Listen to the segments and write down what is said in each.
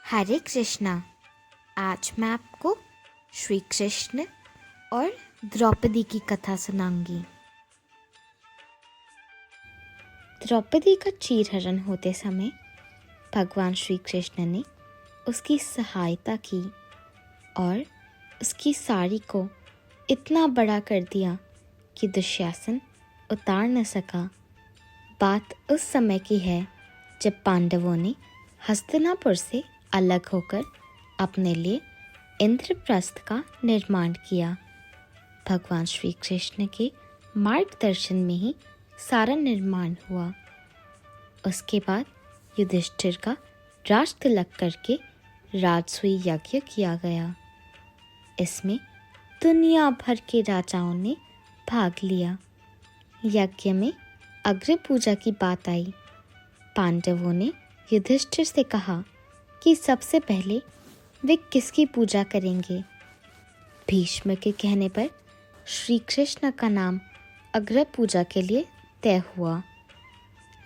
हरे कृष्णा। आज मैं आपको श्री कृष्ण और द्रौपदी की कथा सुनाऊंगी। द्रौपदी का चीरहरण होते समय भगवान श्री कृष्ण ने उसकी सहायता की और उसकी साड़ी को इतना बड़ा कर दिया कि दुशासन उतार न सका। बात उस समय की है जब पांडवों ने हस्तिनापुर से अलग होकर अपने लिए इंद्रप्रस्थ का निर्माण किया। भगवान श्री कृष्ण के मार्गदर्शन में ही सारा निर्माण हुआ। उसके बाद युधिष्ठिर का राज तिलक करके राजसूय यज्ञ किया गया। इसमें दुनिया भर के राजाओं ने भाग लिया। यज्ञ में अग्र पूजा की बात आई। पांडवों ने युधिष्ठिर से कहा कि सबसे पहले वे किसकी पूजा करेंगे। भीष्म के कहने पर श्री कृष्ण का नाम अग्र पूजा के लिए तय हुआ।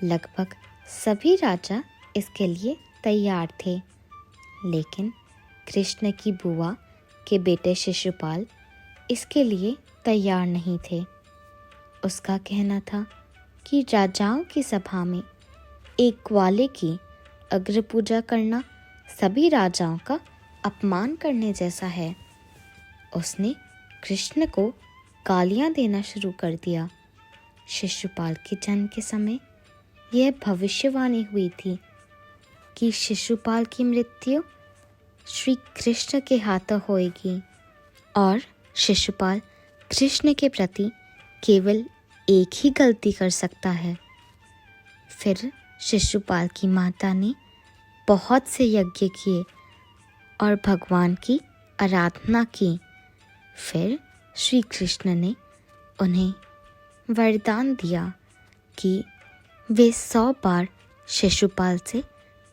लगभग सभी राजा इसके लिए तैयार थे, लेकिन कृष्ण की बुआ के बेटे शिशुपाल इसके लिए तैयार नहीं थे। उसका कहना था कि राजाओं की सभा में एक ग्वाले की अग्र पूजा करना सभी राजाओं का अपमान करने जैसा है। उसने कृष्ण को गालियां देना शुरू कर दिया। शिशुपाल के जन्म के समय यह भविष्यवाणी हुई थी कि शिशुपाल की मृत्यु श्री कृष्ण के हाथों होएगी और शिशुपाल कृष्ण के प्रति केवल एक ही गलती कर सकता है। फिर शिशुपाल की माता ने बहुत से यज्ञ किए और भगवान की आराधना की। फिर श्री कृष्ण ने उन्हें वरदान दिया कि वे 100 बार शिशुपाल से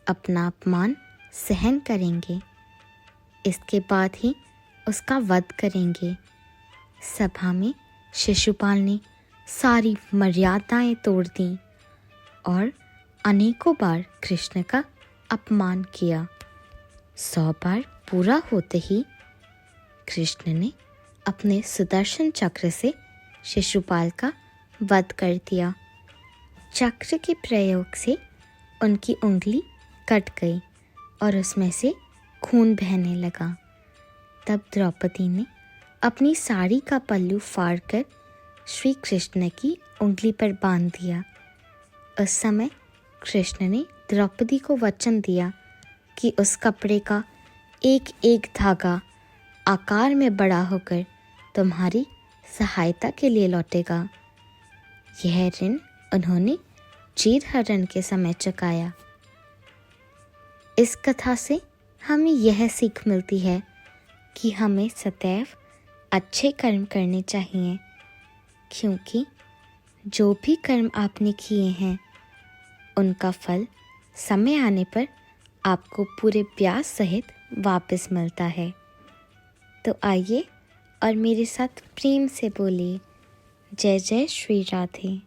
अपना अपमान सहन करेंगे, इसके बाद ही उसका वध करेंगे। सभा में शिशुपाल ने सारी मर्यादाएं तोड़ दी और अनेकों बार कृष्ण का अपमान किया। 100 बार पूरा होते ही कृष्ण ने अपने सुदर्शन चक्र से शिशुपाल का वध कर दिया। चक्र के प्रयोग से उनकी उंगली कट गई और उसमें से खून बहने लगा। तब द्रौपदी ने अपनी साड़ी का पल्लू फाड़कर श्री कृष्ण की उंगली पर बांध दिया। उस समय कृष्ण ने द्रौपदी को वचन दिया कि उस कपड़े का एक एक धागा आकार में बड़ा होकर तुम्हारी सहायता के लिए लौटेगा। यह ऋण उन्होंने चीरहरण के समय चुकाया। इस कथा से हमें यह सीख मिलती है कि हमें सदैव अच्छे कर्म करने चाहिए, क्योंकि जो भी कर्म आपने किए हैं उनका फल समय आने पर आपको पूरे ब्याज सहित वापस मिलता है। तो आइए और मेरे साथ प्रेम से बोलिए, जय जय श्री राधे।